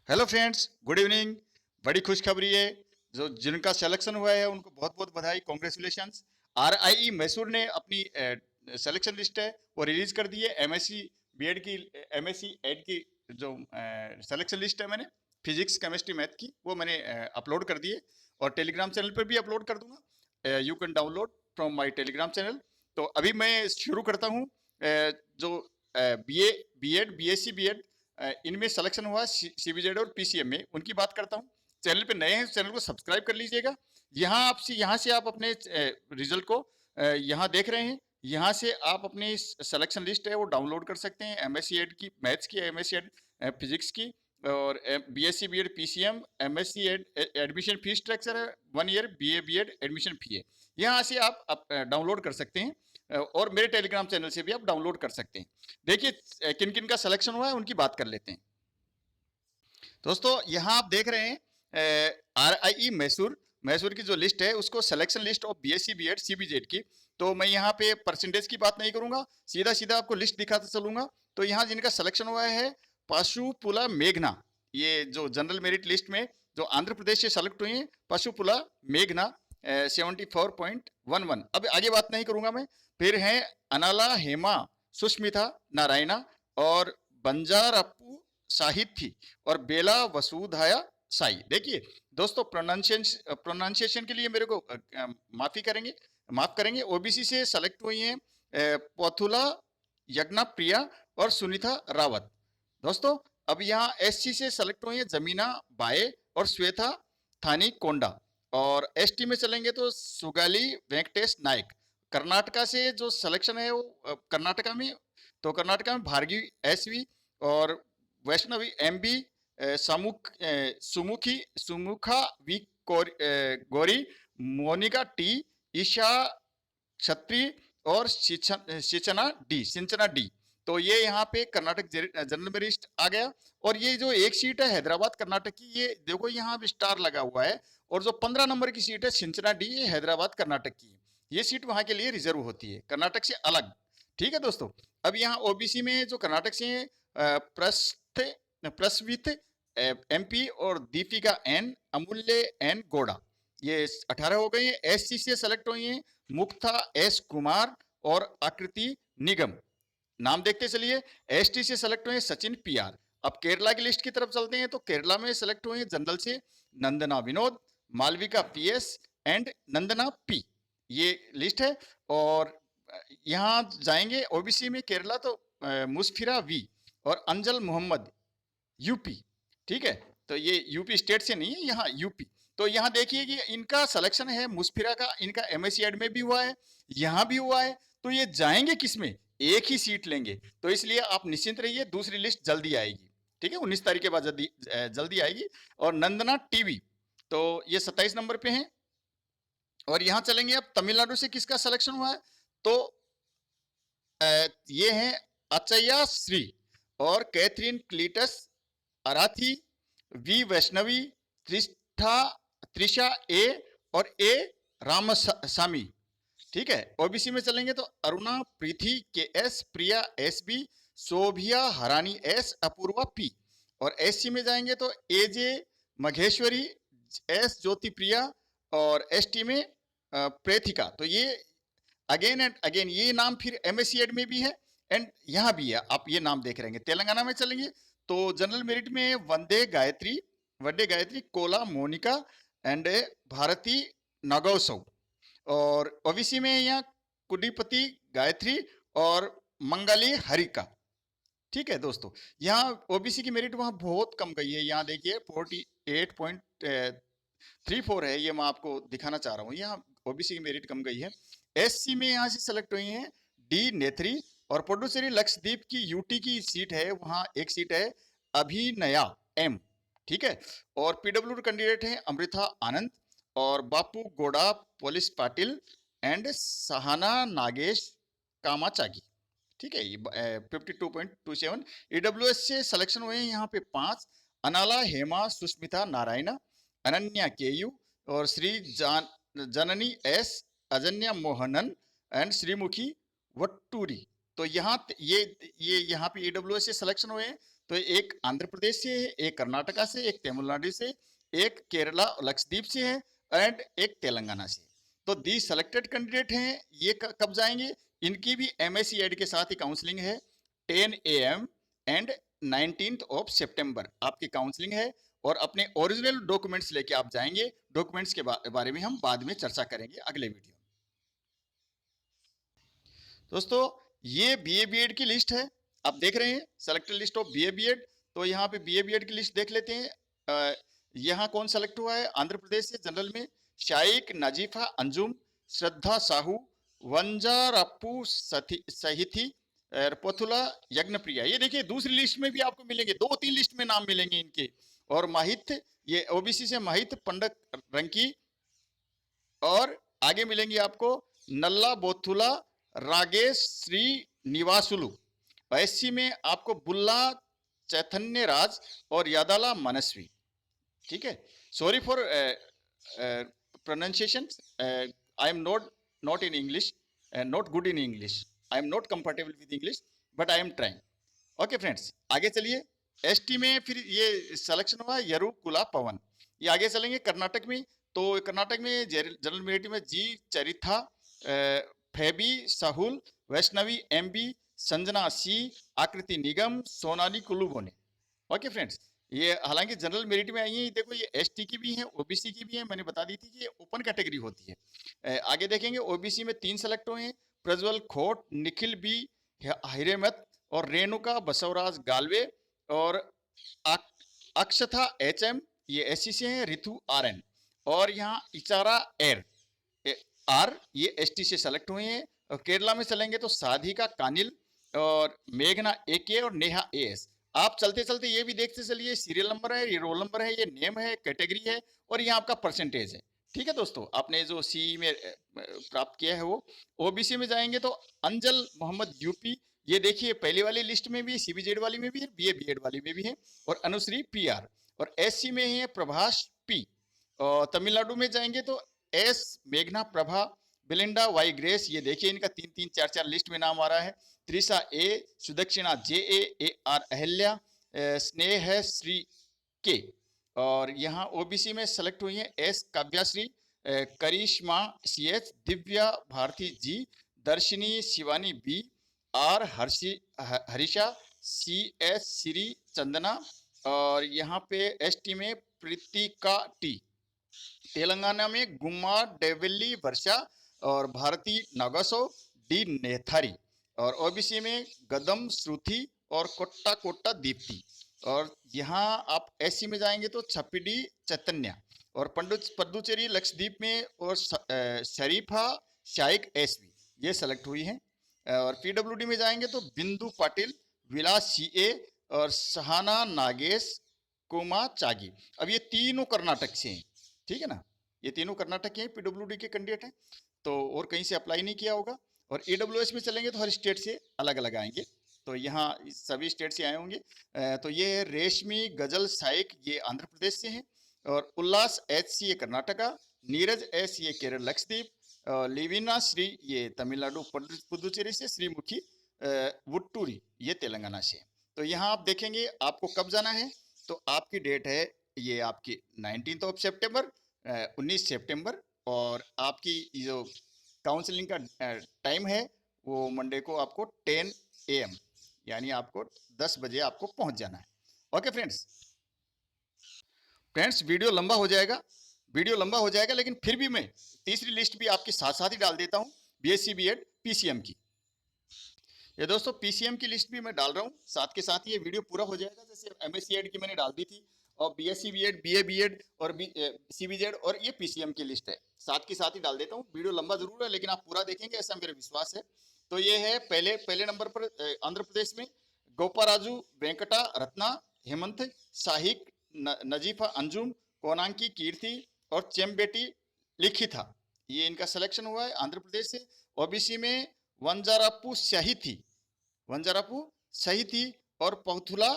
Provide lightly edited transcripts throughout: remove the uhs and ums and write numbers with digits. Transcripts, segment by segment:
Hello friends, good evening. बड़ी खुशखबरी है। जो जिनका सिलेक्शन हुआ है उनको बहुत बहुत बधाई, कॉन्ग्रेचुलेशंस। आरआईई मैसूर ने अपनी सिलेक्शन लिस्ट है वो रिलीज कर दी है। एमएससी बीएड की, एमएससी एड की जो सिलेक्शन लिस्ट है, मैंने फिजिक्स केमिस्ट्री मैथ की वो मैंने अपलोड कर दी है और टेलीग्राम चैनल पर भी अपलोड कर दूंगा। You can download from my Telegram channel. तो अभी मैं शुरू करता हूँ। जो बीए बीएड बीएससी बीएड इनमें सिलेक्शन हुआ सीबीजेड और पीसीएम में, उनकी बात करता हूँ। चैनल पे नए हैं, चैनल को सब्सक्राइब कर लीजिएगा। यहाँ से आप अपने रिजल्ट को यहाँ देख रहे हैं। यहाँ से आप अपनी सिलेक्शन लिस्ट है वो डाउनलोड कर सकते हैं। एमएससी एड की मैथ्स की, एमएससी एड फिजिक्स की, और BSc BEd PCM, MSc Ed admission fee structure है, 1 year BA BEd admission fee है। यहाँ से आप डाउनलोड कर सकते हैं और मेरे टेलीग्राम चैनल से भी आप डाउनलोड कर सकते हैं। देखिए किन किन का सिलेक्शन हुआ है उनकी बात कर लेते हैं। दोस्तों यहाँ आप देख रहे हैं आरआईई मैसूर, मैसूर की जो लिस्ट है उसको selection list of BSc BEd CBZ की। तो मैं यहाँ पे परसेंटेज की बात नहीं करूंगा, सीधा सीधा आपको लिस्ट दिखाता चलूंगा। तो यहाँ जिनका सिलेक्शन हुआ है पशुपुला मेघना, ये जो जनरल मेरिट लिस्ट में जो आंध्र प्रदेश से सेलेक्ट हुई है, पशुपुला मेघना 74.11। अब आगे बात नहीं करूंगा मैं। फिर है अनाला हेमा सुष्मिता नारायणा और बंजारप्पू शाहिद थी और बेला वसुधाया साई। देखिए दोस्तों, प्रोनाउंसिएशन के लिए मेरे को माफ करेंगे। ओबीसी से सेलेक्ट हुई हैं पोथुला यज्ञा प्रिया और सुनीता रावत। दोस्तों अब यहाँ एससी से सेलेक्ट हुई है जमीना बाए और श्वेता थानी कोंडा। और एसटी में चलेंगे तो सुगाली वेंकटेश नायक। कर्नाटका से जो सिलेक्शन है वो कर्नाटका में भार्गी एसवी और Vaishnavi MB Sumukha V Gauri, Monika T, Isha Chhetri और सिंचना डी। तो ये यहाँ पे कर्नाटक जनरल मेरिट आ गया। और ये जो एक सीट है हैदराबाद कर्नाटक की, ये देखो यहाँ पे स्टार लगा हुआ है। और जो 15 नंबर की सीट है सिंचना डी, ये हैदराबाद कर्नाटक की है। ये सीट वहां के लिए रिजर्व होती है, कर्नाटक से अलग। ठीक है दोस्तों। अब यहाँ ओबीसी में जो कर्नाटक से प्रस्वित एमपी और दीपिका एन, अमूल्य एन गौड़ा, ये 18 हो गए हैं। एससी से सेलेक्ट हुई हैं मुक्ता एस कुमार और आकृति निगम। नाम देखते चलिए। एसटी से सेलेक्ट हुए सचिन पीआर। अब केरला की लिस्ट की तरफ चलते हैं। तो केरला में सेलेक्ट हुए जनरल से Nandana Vinod, Malavika PS and Nandana P. ये लिस्ट है। और यहाँ जाएंगे ओबीसी में केरला तो मुस्फिरा वी और अंजल मोहम्मद यूपी। ठीक है, तो ये यूपी स्टेट से नहीं है, यहाँ यूपी। तो यहाँ देखिए कि इनका सिलेक्शन है मुस्फिरा का, इनका एमएससी एड में भी हुआ है, यहाँ भी हुआ है। तो ये जाएंगे किसमें, एक ही सीट लेंगे। तो इसलिए आप निश्चिंत रहिए, दूसरी लिस्ट जल्दी आएगी। ठीक है, 19 तारीख के बाद जल्दी आएगी। और नंदना टीवी तो ये 27 नंबर पे हैं। और यहाँ चलेंगे अब तमिलनाडु से किसका सिलेक्शन हुआ है। तो ये हैं अचया श्री और Catherine Cletus Arathi, V Vaishnavi, Trisha A और ए रामसामी। ठीक है। ओबीसी में चलेंगे तो Aruna Preethi K S, Priya S B, Shobhiya Harani S, Apoorva P. और एससी में जाएंगे तो एजे मघेश्वरी एस, ज्योति प्रिया और एसटी में प्रेथिका। तो ये अगेन एंड अगेन ये नाम फिर एमएससी एड में भी है एंड यहाँ भी है, आप ये नाम देख रहे हैं। तेलंगाना में चलेंगे तो जनरल मेरिट में वंदे गायत्री कोला मोनिका एंड भारती नागौसव। और ओबीसी में यहाँ कुडीपति गायत्री और मंगली हरिका। ठीक है दोस्तों, यहाँ ओबीसी की मेरिट वहां बहुत कम गई है। यहाँ देखिए 48.34 है, ये मैं आपको दिखाना चाह रहा हूँ। यहाँ ओबीसी की मेरिट कम गई है। एससी में यहाँ से सेलेक्ट हुई हैं डी नेत्री और पुडुचेरी लक्षद्वीप की यूटी की सीट है, वहां एक सीट है अभिनया एम। ठीक है। और पीडब्ल्यू कैंडिडेट है अमृता आनंद और बापू गोड़ा पुलिस पाटिल एंड सहाना नागेश कामाचागी। ठीक है, 52.27। ईडब्ल्यूएस से सिलेक्शन हुए हैं यहाँ पे 5, अनाला हेमा सुष्मिता नारायणा, अनन्या केयू और श्री जननी एस, अजन्या मोहनन एंड श्रीमुखी वट्टूरी। तो यहाँ ये यहाँ पे ईडब्ल्यूएस से सिलेक्शन हुए हैं। तो एक आंध्र प्रदेश से है, एक कर्नाटका से, एक तमिलनाडु से, एक केरला लक्षद्वीप से है एंड एक तेलंगाना से। तो दी सेलेक्टेड कैंडिडेट हैं, ये कब जाएंगे? इनकी भी एमएससी एड के साथ ही काउंसलिंग है 10 AM एंड 19th ऑफ सितंबर आपकी काउंसलिंग है। और अपने ओरिजिनल डॉक्यूमेंट्स लेके आप जाएंगे। डॉक्यूमेंट्स के बारे में हम बाद में चर्चा करेंगे अगले वीडियो में। दोस्तों ये बीए बीएड की लिस्ट है, आप देख रहे हैं selected list of BA BEd. तो यहाँ पे बीए बीएड की लिस्ट देख लेते हैं। यहाँ कौन सेलेक्ट हुआ है? आंध्र प्रदेश से जनरल में शाइक नजीफा अंजुम, श्रद्धा साहू, वंजारप्पू सहिथी, पोथुला यज्ञप्रिया। ये देखिए दूसरी लिस्ट में भी आपको मिलेंगे, 2-3 लिस्ट में नाम मिलेंगे इनके। और माहित, ये ओबीसी से माहित पंडित रंकी। और आगे मिलेंगे आपको नल्ला बोथुला रागेश श्री निवासुलु। एससी में आपको बुल्ला चैतन्य राज और यादाला मनस्वी। ठीक है, sorry for pronunciation, I am not in English, not good in English, I am not comfortable with English, but I am trying. Okay friends, आगे चलिए। एसटी में फिर ये सिलेक्शन हुआ यरुकुला पवन। ये आगे चलेंगे कर्नाटक में। तो कर्नाटक में जनरल मेरिट में जी चरिथा, फेबी साहुल, वैष्णवी एमबी, संजना सी, आकृति निगम, सोनाली कुलुबोने। ओके फ्रेंड्स, ये हालांकि जनरल मेरिट में आई है। देखो ये एसटी की भी है, ओबीसी की भी है, मैंने बता दी थी कि ये ओपन कैटेगरी होती है। आगे देखेंगे ओबीसी में 3 सेलेक्ट हुए हैं, प्रज्वल खोट, निखिल बी हिरेमत और रेणुका बसवराज गालवे। और अक्षथा HM ये एससी से है, ऋतु RN। और यहाँ इचारा आर ये एसटी से सेलेक्ट हुए हैं। और केरला में चलेंगे तो साधिका कानिल और मेघना AK और नेहा AS। आप चलते चलते ये भी देखते चलिए, सीरियल नंबर है, ये रोल नंबर है, ये नेम है, कैटेगरी है और ये आपका परसेंटेज है। ठीक है दोस्तों, आपने जो सी में प्राप्त किया है वो। ओबीसी में जाएंगे तो अंजल मोहम्मद यूपी, ये देखिए पहली वाली लिस्ट में भी, सीबीजेड वाली में भी है, बीए बीएड वाली में भी है। और अनुश्री PR। और एससी में है प्रभाष P। और तमिलनाडु में जाएंगे तो S मेघना प्रभा, बिलिंडा वाई ग्रेस, ये देखिए इनका 3-3 4-4 लिस्ट में नाम आ रहा है। Trisha A, Sudakshina JA, AR Ahalya, स्नेह श्री K। और यहाँ ओबीसी में सेलेक्ट हुई है S काव्याश्री, करिश्मा CH, दिव्या भारती G, दर्शनी Shivani B, R Harisha CS, Shri Chandana. और यहाँ पे एसटी में प्रीतिका T। तेलंगाना में गुम्मा डेविल्ली वर्षा और भारती नागासो डी नेथारी। और ओबीसी में गदम श्रुति और कोट्टा कोट्टा दीप्ति। और यहाँ आप एससी में जाएंगे तो छपिडी चैतन्य। और पुडुचेरी लक्षद्वीप में और शरीफा शाइक SB ये सेलेक्ट हुई हैं। और पीडब्ल्यूडी में जाएंगे तो बिंदु पाटिल, विलास CA और सहाना नागेश कुमा चागी। अब ये तीनों कर्नाटक से हैं, ठीक है ना, ये तीनों कर्नाटक के हैं, पीडब्ल्यूडी के कैंडिडेट हैं। तो और कहीं से अप्लाई नहीं किया होगा। और EWS में चलेंगे तो हर स्टेट से अलग अलग आएंगे। तो यहाँ सभी स्टेट से आए होंगे। तो ये है रेशमी गजल साइक, ये आंध्र प्रदेश से हैं। और उल्लास HC ये कर्नाटका, नीरज S ये केरल लक्षद्वीप, लिविना श्री ये तमिलनाडु पुदुचेरी से, श्रीमुखी वुट्टूरी ये तेलंगाना से। तो यहाँ आप देखेंगे आपको कब जाना है। तो आपकी डेट है ये आपकी 19th ऑफ सितंबर, 19 सितंबर। और आपकी जो काउंसलिंग का टाइम है वो मंडे को आपको 10 AM यानी आपको 10 बजे आपको पहुंच जाना है। ओके फ्रेंड्स, वीडियो लंबा हो जाएगा, लेकिन फिर भी मैं तीसरी लिस्ट भी आपके साथ साथ ही डाल देता हूं, BSc BEd PCM की। ये दोस्तों PCM की लिस्ट भी मैं डाल रहा हूँ साथ के साथ ही, ये वीडियो पूरा हो जाएगा। जैसे MSc ED की मैंने डाल दी थी, और BSc BEd, BA BEd और CBZ और ये PCM की लिस्ट है, साथ के साथ ही डाल देता हूँ। वीडियो लंबा जरूर है लेकिन आप पूरा देखेंगे ऐसा मेरा विश्वास है। तो ये है पहले नंबर पर आंध्र प्रदेश में गोपाराजू वेंकटा रत्ना, हेमंत साहिक, नजीफा अंजुम, कोनांकी कीर्ति और चेम्बेटी लिखिता, ये इनका सिलेक्शन हुआ है आंध्र प्रदेश से। ओबीसी में वंजारापू सहिथी और पौथुला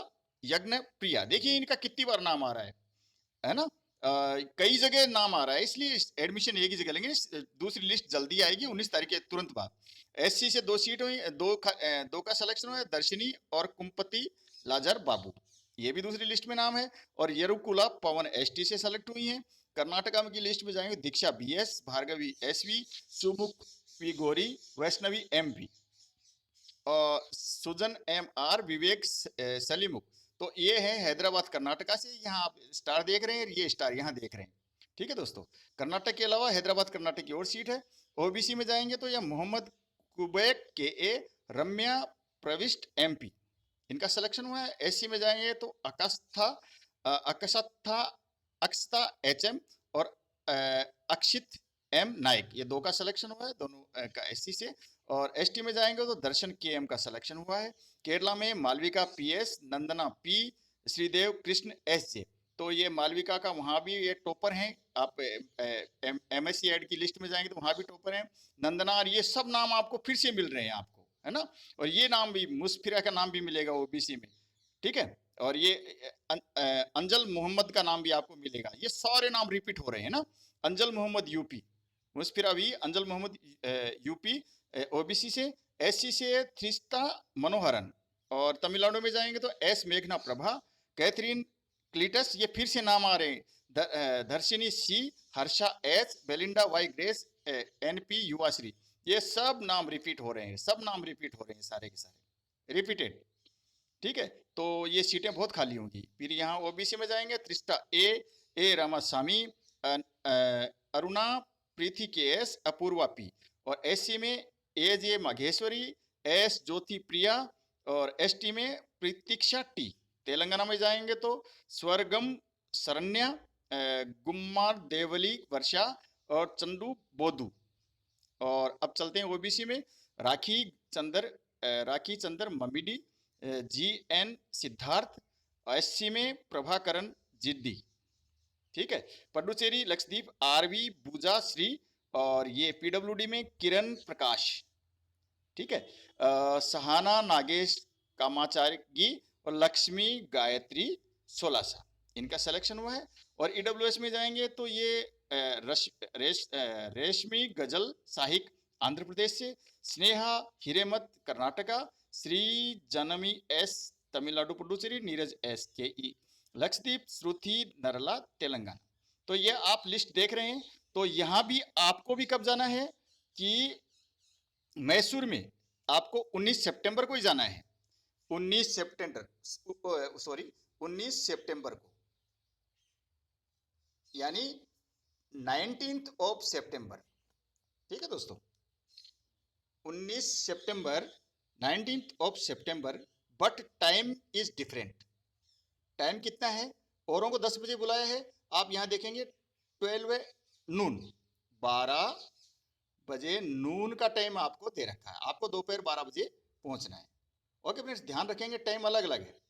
यज्ञ प्रिया। देखिए इनका कितनी बार नाम आ रहा है ना, कई जगह नाम आ रहा है, इसलिए एडमिशन एक ही जगह लेंगे। दूसरी लिस्ट जल्दी आएगी 19 तारीख के तुरंत बाद। एससी से 2 सीट हुई, दो का सिलेक्शन हुआ है, दर्शनी और कुंपति लाजर बाबू, ये भी दूसरी लिस्ट में नाम है। और येरुकुला पवन एसटी से सेलेक्ट हुई हैं। कर्नाटका की लिस्ट में जाएंगे दीक्षा बीएस, भार्गवी एसवी, सुमुख पी गोरी, वैष्णवी एमपी और सुजन एम आर, विवेक सलीमुख। तो ये है हैदराबाद कर्नाटका से। यहाँ आप स्टार देख रहे हैं, ये स्टार यहाँ देख रहे हैं। ठीक है दोस्तों, कर्नाटक के अलावा हैदराबाद कर्नाटक की और सीट है। ओबीसी में जाएंगे तो यह मोहम्मद कुबैक के ए, रम्या प्रविष्ट एमपी, इनका सिलेक्शन हुआ है। एससी में जाएंगे तो अकसत्था अक्षता एचएम और अक्षित एम नायक, ये दो का सिलेक्शन हुआ है, दोनों का एससी से। और एसटी में जाएंगे तो दर्शन के एम का सिलेक्शन हुआ है। केरला में मालविका पीएस, नंदना पी, श्रीदेव कृष्ण एसजे। तो ये मालविका का वहाँ भी ये टॉपर हैं। आप एमएससी एड की लिस्ट में जाएंगे तो वहाँ भी टॉपर हैं। नंदना, और ये सब नाम आपको फिर से मिल रहे हैं आपको, है ना। और ये नाम भी, मुस्फिरा का नाम भी मिलेगा ओबीसी में। ठीक है, और ये अंजल मोहम्मद का नाम भी आपको मिलेगा। ये सारे नाम रिपीट हो रहे हैं ना। अंजल मोहम्मद यूपी, मुस्फिरा भी अंजल मोहम्मद यूपी ओबीसी से। एससी से थ्रिस्ता मनोहरन। और तमिलनाडु में जाएंगे तो एस मेघना प्रभा, कैथरीन क्लीटस, ये फिर से नाम आ रहे हैं। Dharshini C, Harsha H, Belinda Y Grace, NP Yuvashree, ये सब नाम रिपीट हो रहे हैं, सब नाम रिपीट हो रहे हैं, सारे के सारे रिपीटेड। ठीक है, तो ये सीटें बहुत खाली होंगी। फिर यहाँ ओबीसी में जाएंगे त्रिष्टा ए Ramaswamy, Aruna Preethi K S, Apoorva P. और एससी में ए जे माघेश्वरी, एस ज्योति प्रिया और एसटी में प्रतीक्षा टी। तेलंगाना में जाएंगे तो स्वर्गम शरण्या, गुम्मार देवली वर्षा और चंदू बोधू। और अब चलते हैं ओबीसी में, राखी चंद्र ममिडी, जी एन सिद्धार्थ, एससी में प्रभाकरण जिद्दी। ठीक है, पडुचेरी लक्षद्वीप आरवी पूजा श्री, और ये पीडब्ल्यूडी में किरण प्रकाश। ठीक है, सहाना नागेश कामाचार्य और लक्ष्मी गायत्री सोलासा, इनका सिलेक्शन हुआ है। और ईडब्ल्यूएस में जाएंगे तो ये रेशमी गजल साहिक आंध्र प्रदेश से, स्नेहा हिरेमत कर्नाटका, श्री जनमी एस तमिलनाडु पुडुचेरी, नीरज एस के ई लक्षद्वीप, श्रुति नरला तेलंगाना। तो ये आप लिस्ट देख रहे हैं। तो यहाँ भी आपको भी कब जाना है कि मैसूर में आपको 19 सितंबर को ही जाना है। 19 सितंबर को, यानी 19th ऑफ सितंबर। ठीक है दोस्तों, 19 सितंबर, 19th of September, but time is different. Time कितना है, औरों को 10 बजे बुलाया है, आप यहाँ देखेंगे 12 नून, 12 बजे नून का टाइम आपको दे रखा है। आपको दोपहर 12 बजे पहुंचना है। ओके फ्रेंड्स, ध्यान रखेंगे टाइम अलग अलग है।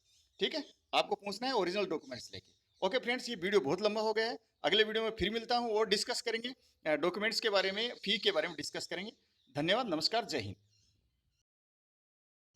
ठीक है, आपको पहुंचना है ओरिजिनल डॉक्यूमेंट्स लेके। ओके फ्रेंड्स, ये वीडियो बहुत लंबा हो गया है। अगले वीडियो में फिर मिलता हूँ और डिस्कस करेंगे डॉक्यूमेंट्स के बारे में, फी के बारे में डिस्कस करेंगे। धन्यवाद, नमस्कार, जय हिंद।